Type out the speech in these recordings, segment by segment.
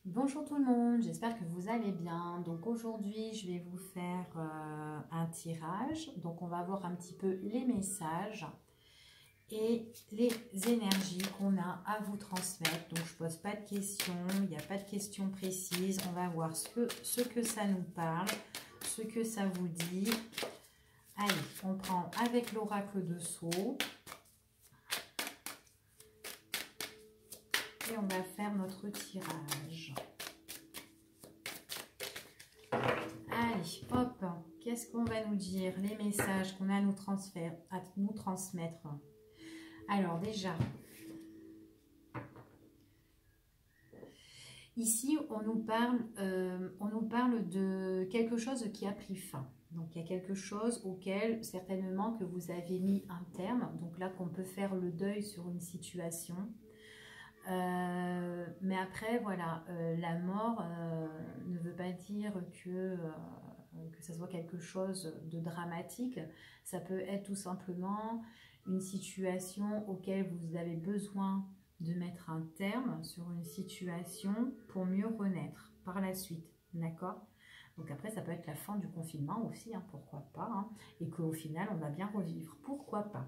Bonjour tout le monde, j'espère que vous allez bien. Donc aujourd'hui, je vais vous faire un tirage. Donc on va voir un petit peu les messages et les énergies qu'on a à vous transmettre. Donc je pose pas de questions, il n'y a pas de questions précises. On va voir ce que ça nous parle, ce que ça vous dit. Allez, on prend avec l'oracle de Sceaux. Et on va faire notre tirage. Allez, hop, qu'est-ce qu'on va nous dire? Les messages qu'on a à nous transmettre. Alors déjà, ici on nous parle de quelque chose qui a pris fin. Donc il y a quelque chose auquel certainement que vous avez mis un terme. Donc là qu'on peut faire le deuil sur une situation. Mais après, voilà, la mort ne veut pas dire que ça soit quelque chose de dramatique. Ça peut être tout simplement une situation auquel vous avez besoin de mettre un terme sur une situation pour mieux renaître par la suite, d'accord? Donc après, ça peut être la fin du confinement aussi, hein, pourquoi pas, hein, et qu'au final, on va bien revivre, pourquoi pas.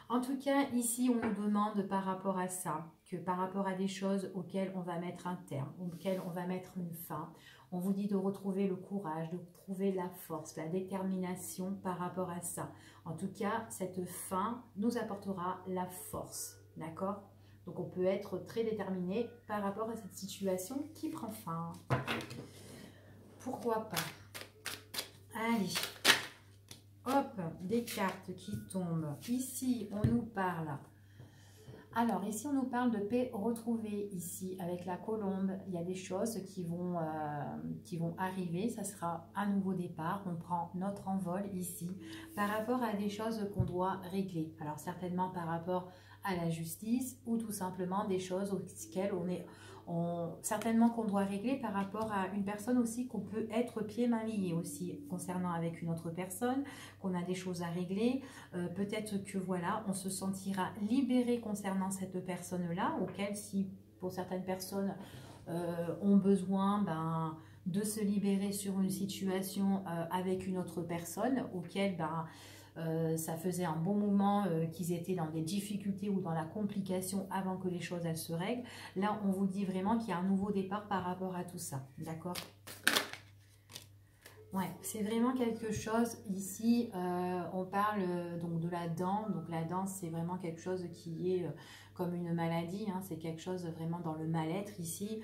En tout cas, ici, on nous demande par rapport à ça, que par rapport à des choses auxquelles on va mettre un terme, auxquelles on va mettre une fin, on vous dit de retrouver le courage, de retrouver la force, la détermination par rapport à ça. En tout cas, cette fin nous apportera la force, d'accord? Donc, on peut être très déterminé par rapport à cette situation qui prend fin. Pourquoi pas? Allez. Hop, des cartes qui tombent. Ici, on nous parle. Alors, ici, on nous parle de paix retrouvée. Ici, avec la colombe, il y a des choses qui vont arriver. Ça sera un nouveau départ. On prend notre envol ici par rapport à des choses qu'on doit régler. Alors, certainement par rapport à la justice ou tout simplement des choses auxquelles certainement qu'on doit régler par rapport à une personne aussi qu'on peut être pieds-mains liés aussi concernant avec une autre personne, qu'on a des choses à régler. Peut-être que voilà, on se sentira libéré concernant cette personne-là, auquel si pour certaines personnes ont besoin de se libérer sur une situation avec une autre personne, auquel ça faisait un bon moment qu'ils étaient dans des difficultés ou dans la complication avant que les choses elles se règlent. Là, on vous dit vraiment qu'il y a un nouveau départ par rapport à tout ça, d'accord? Ouais, c'est vraiment quelque chose. Ici, on parle donc de la dent. Donc la dent, c'est vraiment quelque chose qui est comme une maladie, hein. C'est quelque chose vraiment dans le mal-être ici.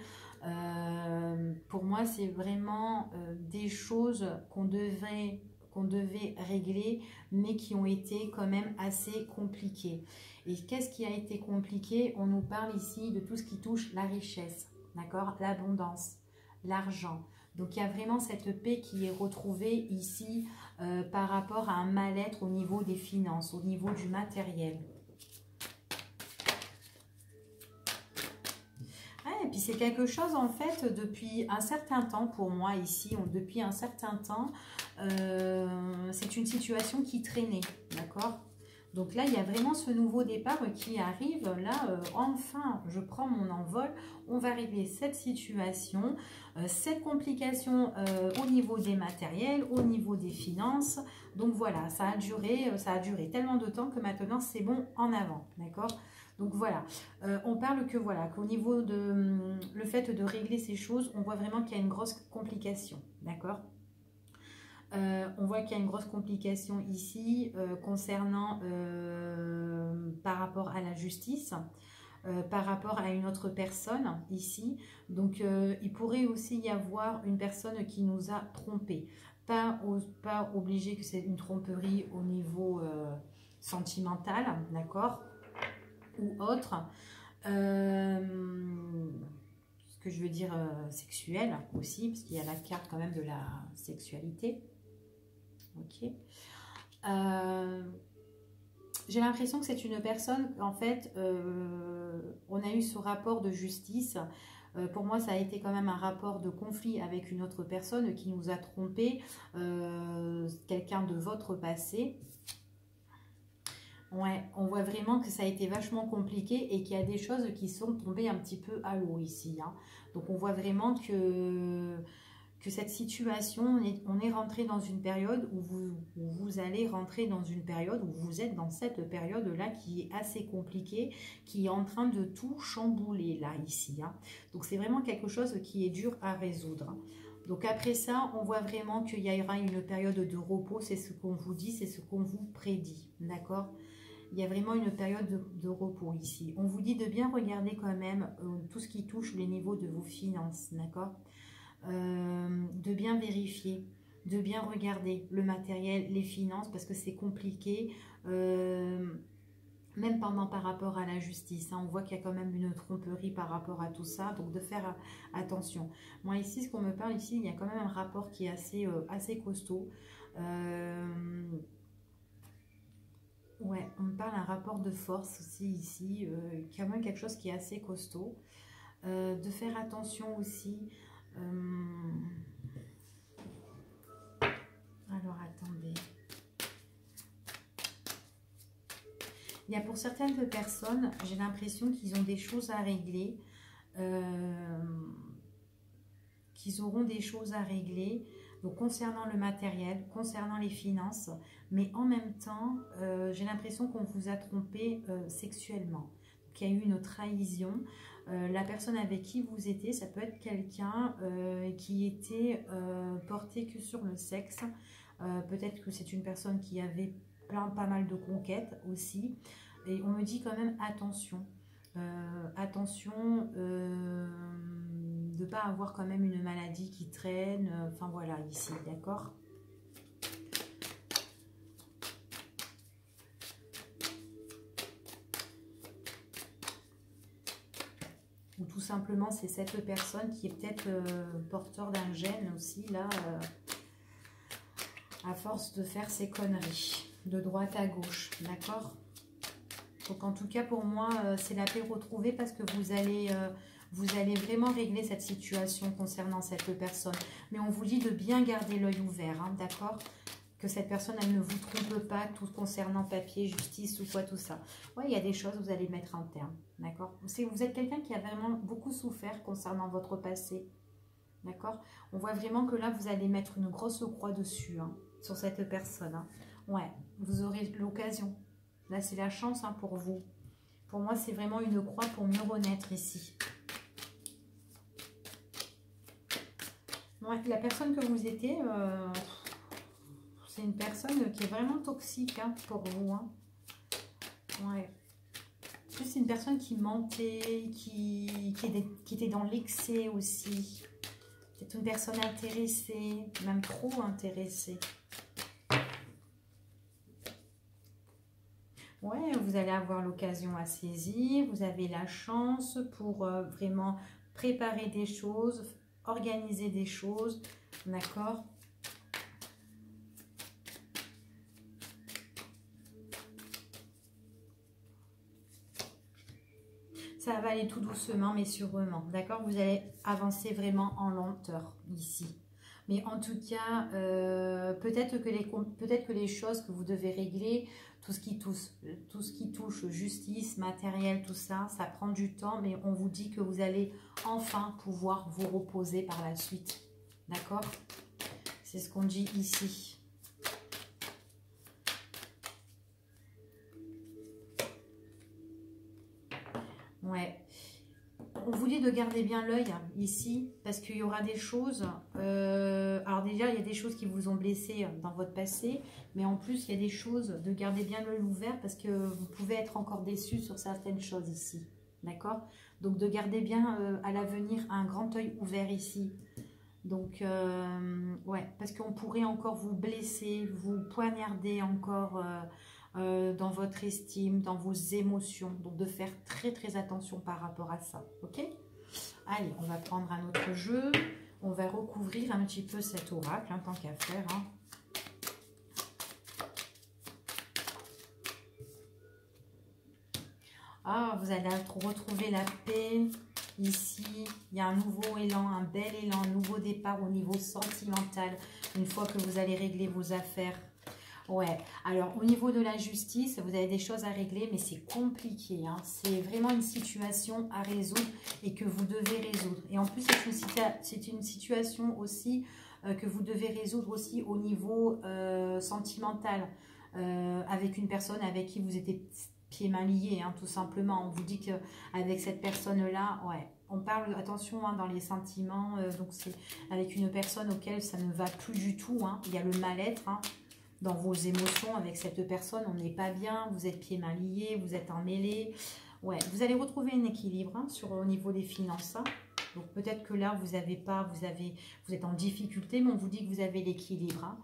Pour moi, c'est vraiment des choses qu'on devait régler, mais qui ont été quand même assez compliquées. Et qu'est-ce qui a été compliqué? On nous parle ici de tout ce qui touche la richesse, d'accord? L'abondance, l'argent. Donc il y a vraiment cette paix qui est retrouvée ici par rapport à un mal-être au niveau des finances, au niveau du matériel. Et puis c'est quelque chose en fait depuis un certain temps pour moi ici, depuis un certain temps, c'est une situation qui traînait, d'accord? Donc là, il y a vraiment ce nouveau départ qui arrive. Là, enfin, je prends mon envol. On va régler cette situation, cette complication au niveau des matériels, au niveau des finances. Donc voilà, ça a duré tellement de temps que maintenant, c'est bon, en avant, d'accord? Donc voilà, on parle que voilà, qu'au niveau de le fait de régler ces choses, on voit vraiment qu'il y a une grosse complication, d'accord? On voit qu'il y a une grosse complication ici concernant par rapport à la justice, par rapport à une autre personne ici. Donc il pourrait aussi y avoir une personne qui nous a trompés. Pas obligé que c'est une tromperie au niveau sentimental, d'accord, ou autre. Ce que je veux dire sexuel aussi, parce qu'il y a la carte quand même de la sexualité. Ok. J'ai l'impression que c'est une personne, en fait, on a eu ce rapport de justice. Pour moi, ça a été quand même un rapport de conflit avec une autre personne qui nous a trompés, quelqu'un de votre passé. Ouais, on voit vraiment que ça a été vachement compliqué et qu'il y a des choses qui sont tombées un petit peu à l'eau ici, hein. Donc on voit vraiment que cette situation, on est rentré dans une période où vous allez rentrer dans une période où vous êtes dans cette période-là qui est assez compliquée, qui est en train de tout chambouler là, ici, hein. Donc c'est vraiment quelque chose qui est dur à résoudre. Donc après ça, on voit vraiment qu'il y aura une période de repos, c'est ce qu'on vous dit, c'est ce qu'on vous prédit, d'accord? Il y a vraiment une période de repos ici. On vous dit de bien regarder quand même tout ce qui touche les niveaux de vos finances, d'accord? De bien vérifier, de bien regarder le matériel, les finances, parce que c'est compliqué, même par rapport à la justice, hein, on voit qu'il y a quand même une tromperie par rapport à tout ça, donc de faire attention. Moi ici, ce qu'on me parle ici, il y a quand même un rapport qui est assez costaud. Ouais, on me parle d'un rapport de force aussi ici, quand même quelque chose qui est assez costaud. De faire attention aussi. Alors, attendez. Il y a pour certaines personnes, j'ai l'impression qu'ils ont des choses à régler. Qu'ils auront des choses à régler. Donc, concernant le matériel, concernant les finances, mais en même temps, j'ai l'impression qu'on vous a trompé sexuellement. Qu'il y a eu une trahison. La personne avec qui vous étiez, ça peut être quelqu'un qui était porté que sur le sexe. Peut-être que c'est une personne qui avait pas mal de conquêtes aussi. Et on me dit quand même attention. Attention de ne pas avoir quand même une maladie qui traîne. Enfin voilà, ici, d'accord ? Ou tout simplement, c'est cette personne qui est peut-être porteur d'un gène aussi, là, à force de faire ses conneries, de droite à gauche, d'accord ? Donc en tout cas, pour moi, c'est la paix retrouvée parce que vous allez vraiment régler cette situation concernant cette personne. Mais on vous dit de bien garder l'œil ouvert, hein, d'accord ? Que cette personne, elle ne vous trompe pas, tout concernant papier, justice ou quoi, tout ça. Oui, il y a des choses, vous allez mettre un terme, d'accord ? Vous êtes quelqu'un qui a vraiment beaucoup souffert concernant votre passé, d'accord ? On voit vraiment que là, vous allez mettre une grosse croix dessus, hein, sur cette personne, hein. Ouais, vous aurez l'occasion. Là, c'est la chance, hein, pour vous. Pour moi, c'est vraiment une croix pour mieux renaître ici. Ouais, la personne que vous étiez... c'est une personne qui est vraiment toxique, hein, pour vous, hein. Ouais. C'est une personne qui mentait, qui était dans l'excès aussi. C'est une personne intéressée, même trop intéressée. Ouais, vous allez avoir l'occasion à saisir, vous avez la chance pour vraiment préparer des choses, organiser des choses, d'accord ? Ça va aller tout doucement mais sûrement, d'accord? Vous allez avancer vraiment en lenteur ici. Mais en tout cas, peut-être que les choses que vous devez régler, tout ce qui touche justice, matériel, tout ça, ça prend du temps, mais on vous dit que vous allez enfin pouvoir vous reposer par la suite, d'accord? C'est ce qu'on dit ici. Ouais. On vous dit de garder bien l'œil ici, parce qu'il y aura des choses... alors déjà, il y a des choses qui vous ont blessé dans votre passé, mais en plus, il y a des choses de garder bien l'œil ouvert, parce que vous pouvez être encore déçu sur certaines choses ici, d'accord? Donc, de garder bien à l'avenir un grand œil ouvert ici. Donc, ouais, parce qu'on pourrait encore vous blesser, vous poignarder encore... dans votre estime, dans vos émotions. Donc, de faire très, très attention par rapport à ça. Ok? Allez, on va prendre un autre jeu. On va recouvrir un petit peu cet oracle, hein, tant qu'à faire. Hein. Ah, vous allez retrouver la paix. Ici, il y a un nouveau élan, un bel élan, un nouveau départ au niveau sentimental. Une fois que vous allez régler vos affaires. Ouais, alors au niveau de la justice, vous avez des choses à régler, mais c'est compliqué. Hein. C'est vraiment une situation à résoudre et que vous devez résoudre. Et en plus, c'est une situation aussi que vous devez résoudre aussi au niveau sentimental, avec une personne avec qui vous étiez pieds-mains liés, hein, tout simplement. On vous dit qu'avec cette personne-là, ouais, on parle, attention, hein, dans les sentiments, donc c'est avec une personne auquel ça ne va plus du tout. Hein. Il y a le mal-être, hein. Dans vos émotions avec cette personne, on n'est pas bien, vous êtes pieds-mains liés, vous êtes emmêlés. Ouais, vous allez retrouver un équilibre hein, au niveau des finances. Hein. Donc peut-être que là, vous êtes en difficulté, mais on vous dit que vous avez l'équilibre. Hein.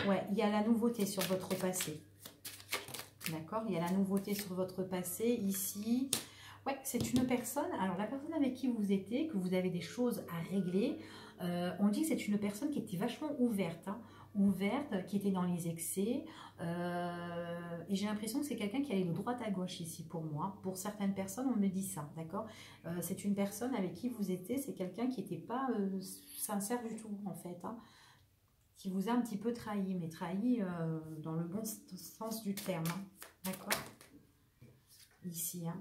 Ouais, il y a la nouveauté sur votre passé. D'accord, il y a la nouveauté sur votre passé ici. Ouais, c'est une personne, alors la personne avec qui vous étiez, que vous avez des choses à régler, on dit que c'est une personne qui était vachement ouverte, hein, ouverte, qui était dans les excès, et j'ai l'impression que c'est quelqu'un qui allait de droite à gauche ici pour moi. Pour certaines personnes, on me dit ça, d'accord. C'est une personne avec qui vous étiez, c'est quelqu'un qui n'était pas sincère du tout, en fait, hein, qui vous a un petit peu trahi, mais trahi dans le bon sens du terme, hein, d'accord, ici, hein.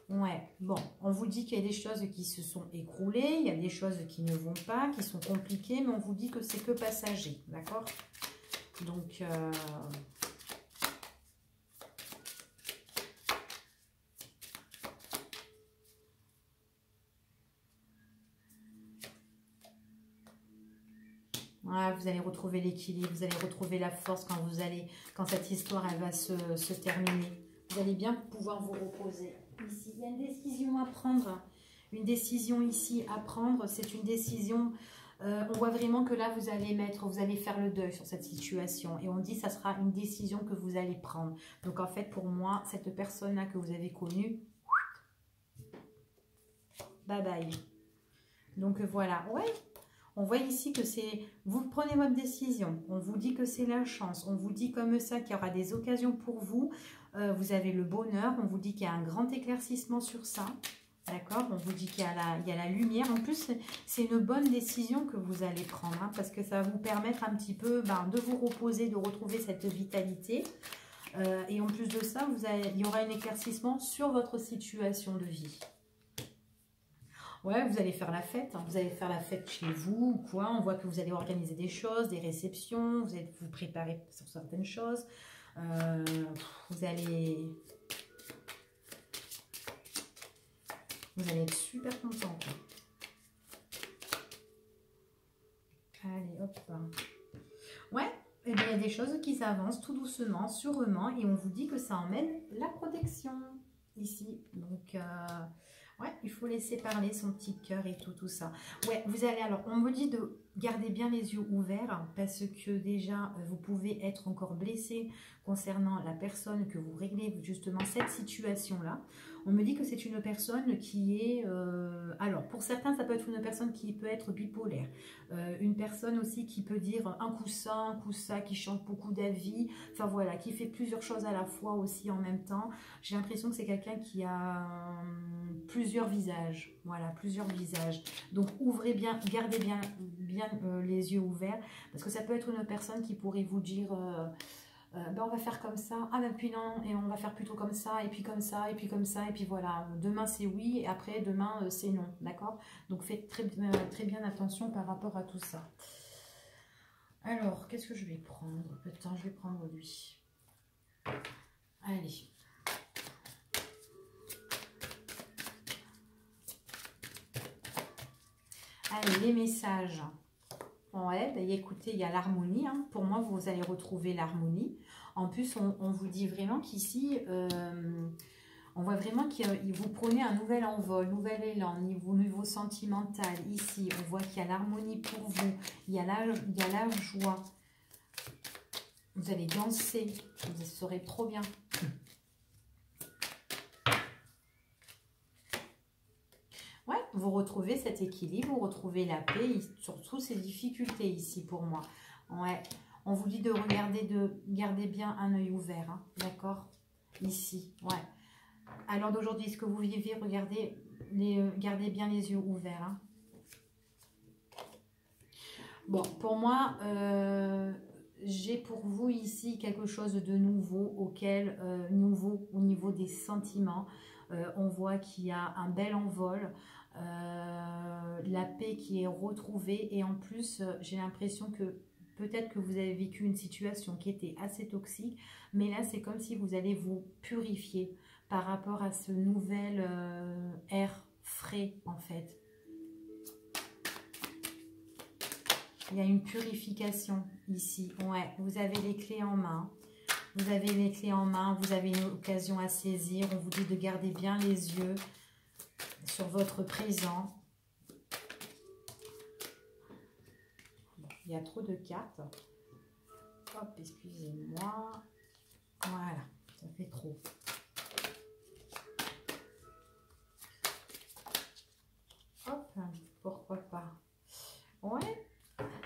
Ouais, bon, on vous dit qu'il y a des choses qui se sont écroulées, il y a des choses qui ne vont pas, qui sont compliquées, mais on vous dit que c'est que passager, d'accord? Donc, ouais, vous allez retrouver l'équilibre, vous allez retrouver la force quand cette histoire elle va se terminer. Vous allez bien pouvoir vous reposer. Ici, il y a une décision à prendre. Une décision ici à prendre, c'est une décision, on voit vraiment que là, vous allez faire le deuil sur cette situation. Et on dit que ça sera une décision que vous allez prendre. Donc en fait, pour moi, cette personne-là que vous avez connue, bye bye. Donc voilà, ouais. On voit ici que c'est, vous prenez votre décision, on vous dit que c'est la chance, on vous dit comme ça qu'il y aura des occasions pour vous, vous avez le bonheur, on vous dit qu'il y a un grand éclaircissement sur ça, d'accord? On vous dit qu'il y a la lumière, en plus c'est une bonne décision que vous allez prendre, hein, parce que ça va vous permettre un petit peu de vous reposer, de retrouver cette vitalité, et en plus de ça, il y aura un éclaircissement sur votre situation de vie. Ouais, vous allez faire la fête, hein. Vous allez faire la fête chez vous ou quoi. On voit que vous allez organiser des choses, des réceptions, vous allez vous préparer sur certaines choses. Vous allez être super content. Allez, hop. Ouais, et bien il y a des choses qui s'avancent tout doucement, sûrement, et on vous dit que ça emmène la protection ici. Donc, ouais, il faut laisser parler son petit cœur et tout ça. Ouais, vous allez, alors, on me dit de garder bien les yeux ouverts parce que déjà, vous pouvez être encore blessé concernant la personne que vous réglez, justement, cette situation-là. On me dit que c'est une personne qui est... alors, pour certains, ça peut être une personne qui peut être bipolaire. Une personne aussi qui peut dire un coup ça, qui change beaucoup d'avis. Enfin, voilà, qui fait plusieurs choses à la fois aussi en même temps. J'ai l'impression que c'est quelqu'un qui a plusieurs visages. Voilà, plusieurs visages. Donc, ouvrez bien, gardez bien les yeux ouverts. Parce que ça peut être une personne qui pourrait vous dire... ben on va faire comme ça, ah ben puis non, et on va faire plutôt comme ça, et puis comme ça, et puis comme ça, et puis voilà, demain c'est oui, et après demain c'est non, d'accord? Donc faites très bien attention par rapport à tout ça. Alors, qu'est-ce que je vais prendre? Attends, je vais prendre lui. Allez. Allez, les messages. Ouais, ben écoutez, il y a l'harmonie. Hein. Pour moi, vous allez retrouver l'harmonie. En plus, on vous dit vraiment qu'ici, on voit vraiment que vous prenez un nouvel envol, nouvel élan, niveau sentimental. Ici, on voit qu'il y a l'harmonie pour vous. Il y a la joie. Vous allez danser. Vous serez trop bien. Ouais, vous retrouvez cet équilibre, vous retrouvez la paix, surtout ces difficultés ici pour moi. Ouais, on vous dit de garder bien un œil ouvert, hein, d'accord? Ici, ouais. À l'heure d'aujourd'hui, ce que vous vivez, gardez bien les yeux ouverts. Hein. Bon, pour moi, j'ai pour vous ici quelque chose de nouveau, nouveau au niveau des sentiments. On voit qu'il y a un bel envol, la paix qui est retrouvée, et en plus, j'ai l'impression que peut-être que vous avez vécu une situation qui était assez toxique, mais là, c'est comme si vous allez vous purifier par rapport à ce nouvel air frais, en fait. Il y a une purification ici. Ouais, vous avez les clés en main. Vous avez les clés en main. Vous avez une occasion à saisir. On vous dit de garder bien les yeux sur votre présent. Bon, il y a trop de cartes. Hop, excusez-moi. Voilà, ça fait trop. Hop, pourquoi pas. Ouais.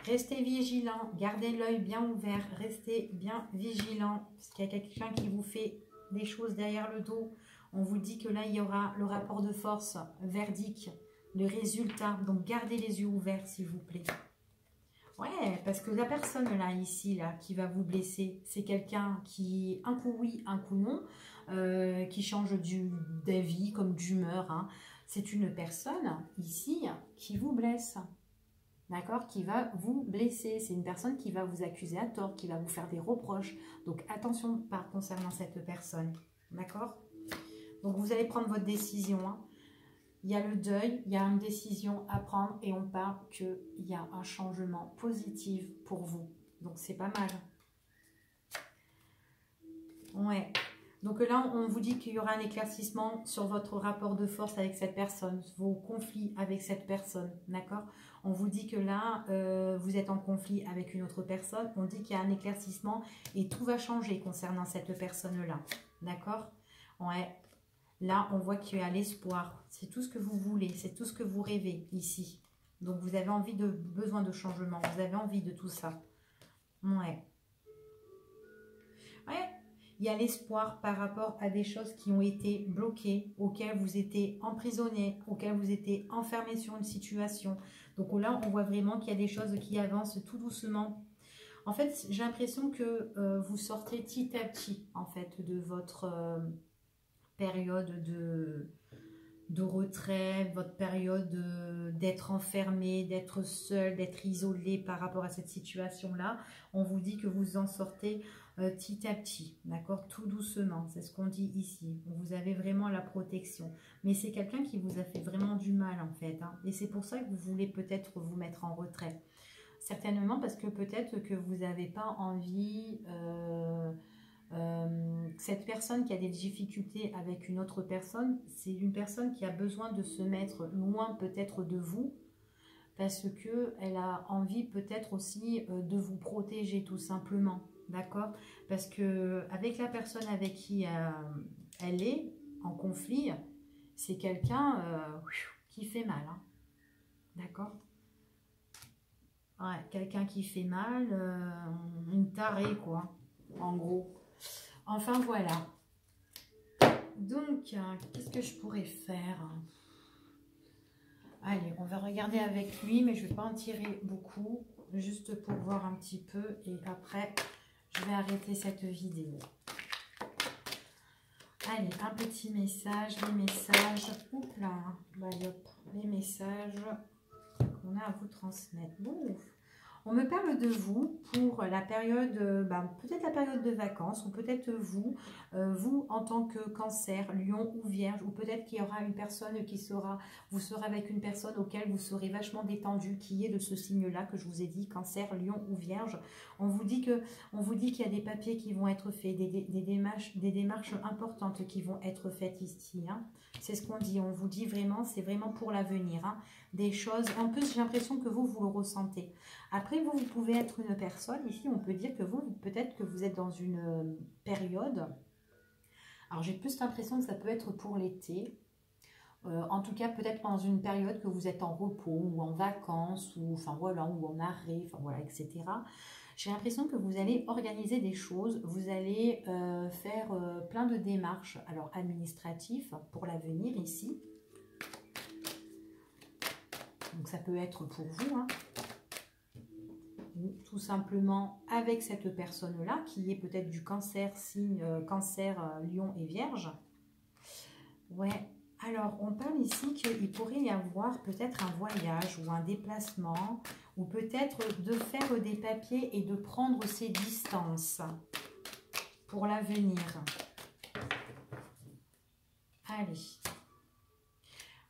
Restez vigilant, gardez l'œil bien ouvert, restez bien vigilant, parce qu'il y a quelqu'un qui vous fait des choses derrière le dos. On vous dit que là, il y aura le rapport de force, verdict, le résultat. Donc, gardez les yeux ouverts, s'il vous plaît. Ouais, parce que la personne là, ici, là, qui va vous blesser, c'est quelqu'un qui, un coup oui, un coup non, qui change d'avis comme d'humeur. Hein. C'est une personne, ici, qui vous blesse. D'accord, qui va vous blesser. C'est une personne qui va vous accuser à tort, qui va vous faire des reproches. Donc, attention concernant cette personne. D'accord? Donc, vous allez prendre votre décision. Hein. Il y a le deuil, il y a une décision à prendre et on parle qu'il y a un changement positif pour vous. Donc, c'est pas mal. Ouais. Donc là, on vous dit qu'il y aura un éclaircissement sur votre rapport de force avec cette personne, vos conflits avec cette personne, d'accord? On vous dit que là, vous êtes en conflit avec une autre personne, on dit qu'il y a un éclaircissement et tout va changer concernant cette personne-là, d'accord? Ouais, là, on voit qu'il y a l'espoir, c'est tout ce que vous voulez, c'est tout ce que vous rêvez ici. Donc, vous avez besoin de changement, vous avez envie de tout ça. Ouais. Ouais. Il y a l'espoir par rapport à des choses qui ont été bloquées, auxquelles vous étiez emprisonné, auxquelles vous étiez enfermé sur une situation. Donc là, on voit vraiment qu'il y a des choses qui avancent tout doucement. En fait, j'ai l'impression que vous sortez petit à petit, en fait, de votre période de retrait, votre période d'être enfermé, d'être seul, d'être isolé par rapport à cette situation-là. On vous dit que vous en sortez petit à petit, d'accord, tout doucement, c'est ce qu'on dit ici. Vous avez vraiment la protection, mais c'est quelqu'un qui vous a fait vraiment du mal en fait, hein. Et c'est pour ça que vous voulez peut-être vous mettre en retrait, certainement parce que peut-être que vous n'avez pas envie, cette personne qui a des difficultés avec une autre personne, c'est une personne qui a besoin de se mettre loin peut-être de vous, parce qu'elle a envie peut-être aussi de vous protéger tout simplement. D'accord? Parce que avec la personne avec qui elle est en conflit, c'est quelqu'un qui fait mal. Hein. D'accord? Ouais, quelqu'un qui fait mal, une tarée quoi, en gros. Enfin voilà. Donc, qu'est-ce que je pourrais faire? Allez, on va regarder avec lui, mais je ne vais pas en tirer beaucoup, juste pour voir un petit peu et après... Je vais arrêter cette vidéo. Allez, un petit message, les messages. Oups là, les messages qu'on a à vous transmettre. Bon, on me parle de vous pour la période, peut-être la période de vacances, ou peut-être vous en tant que Cancer, Lion ou Vierge, ou peut-être qu'il y aura une personne vous serez avec une personne auquel vous serez vachement détendu, qui est de ce signe-là que je vous ai dit, Cancer, Lion ou Vierge. On vous dit qu'il y a des papiers qui vont être faits, des démarches importantes qui vont être faites ici. Hein. C'est ce qu'on dit. On vous dit vraiment, c'est vraiment pour l'avenir. Hein. Des choses. En plus, j'ai l'impression que vous le ressentez. Après, vous pouvez être une personne. Ici, on peut dire que peut-être que vous êtes dans une période. Alors, j'ai plus l'impression que ça peut être pour l'été. En tout cas, peut-être dans une période que vous êtes en repos ou en vacances ou en arrêt, etc. J'ai l'impression que vous allez organiser des choses, vous allez faire plein de démarches, alors administratives pour l'avenir ici. Donc ça peut être pour vous, hein. ou tout simplement avec cette personne-là, qui est peut-être du cancer, signe cancer, lion et vierge. Ouais, alors on parle ici qu'il pourrait y avoir peut-être un voyage ou un déplacement, ou peut-être de faire des papiers et de prendre ses distances pour l'avenir. Allez.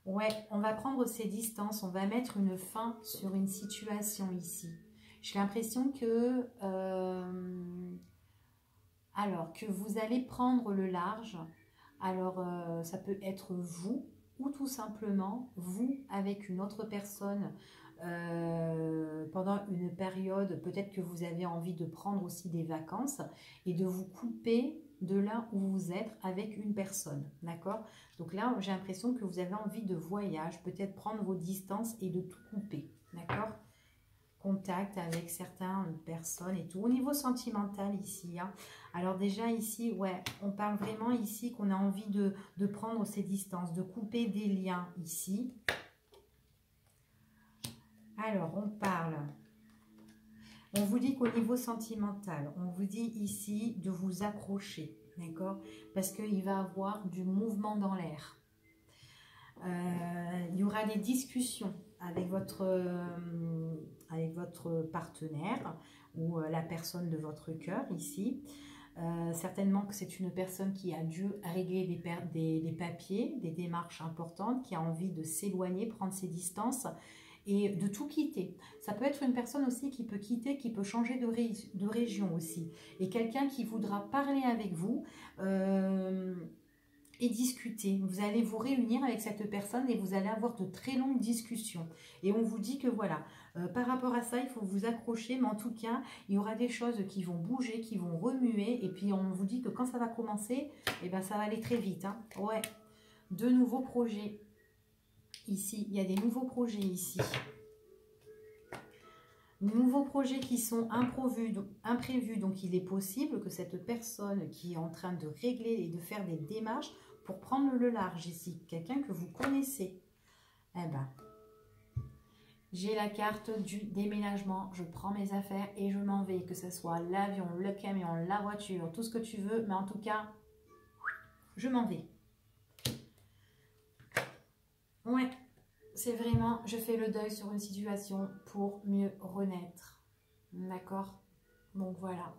Ouais, on va prendre ses distances, on va mettre une fin sur une situation ici. J'ai l'impression que, alors, que vous allez prendre le large. Alors, ça peut être vous ou tout simplement vous avec une autre personne pendant une période. Peut-être que vous avez envie de prendre aussi des vacances et de vous couper de là où vous êtes avec une personne, d'accord? Donc là, j'ai l'impression que vous avez envie de voyage, peut-être prendre vos distances et de tout couper, d'accord? Contact avec certaines personnes et tout. Au niveau sentimental ici, hein. Alors déjà ici, ouais, on parle vraiment ici qu'on a envie de prendre ses distances, de couper des liens ici. Alors, on parle... On vous dit qu'au niveau sentimental, on vous dit ici de vous accrocher, d'accord? Parce qu'il va y avoir du mouvement dans l'air. Il y aura des discussions avec votre partenaire ou la personne de votre cœur ici. Certainement que c'est une personne qui a dû régler des papiers, des démarches importantes, qui a envie de s'éloigner, prendre ses distances et de tout quitter. Ça peut être une personne aussi qui peut quitter, qui peut changer de région aussi. Et quelqu'un qui voudra parler avec vous et discuter. Vous allez vous réunir avec cette personne et vous allez avoir de très longues discussions. Et on vous dit que voilà, par rapport à ça, il faut vous accrocher, mais en tout cas, il y aura des choses qui vont bouger, qui vont remuer. Et puis on vous dit que quand ça va commencer, eh ben, ça va aller très vite, hein. Ouais, de nouveaux projets. Ici, il y a des nouveaux projets ici. Nouveaux projets qui sont imprévus, donc il est possible que cette personne qui est en train de régler et de faire des démarches pour prendre le large ici, quelqu'un que vous connaissez, eh ben, j'ai la carte du déménagement, je prends mes affaires et je m'en vais, que ce soit l'avion, le camion, la voiture, tout ce que tu veux, mais en tout cas, je m'en vais. Ouais. C'est vraiment, je fais le deuil sur une situation pour mieux renaître. D'accord? Donc voilà.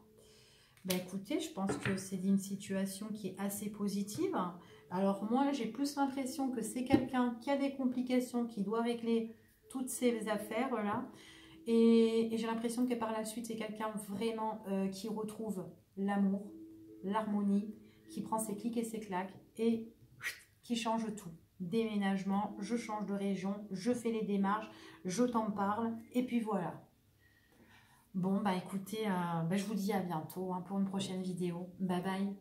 Ben écoutez, je pense que c'est une situation qui est assez positive. Alors moi, j'ai plus l'impression que c'est quelqu'un qui a des complications, qui doit régler toutes ces affaires-là. Et j'ai l'impression que par la suite, c'est quelqu'un vraiment qui retrouve l'amour, l'harmonie, qui prend ses clics et ses claques et qui change tout. Déménagement, je change de région, je fais les démarches, je t'en parle, et puis voilà. Bon, bah écoutez, je vous dis à bientôt hein, pour une prochaine vidéo. Bye bye.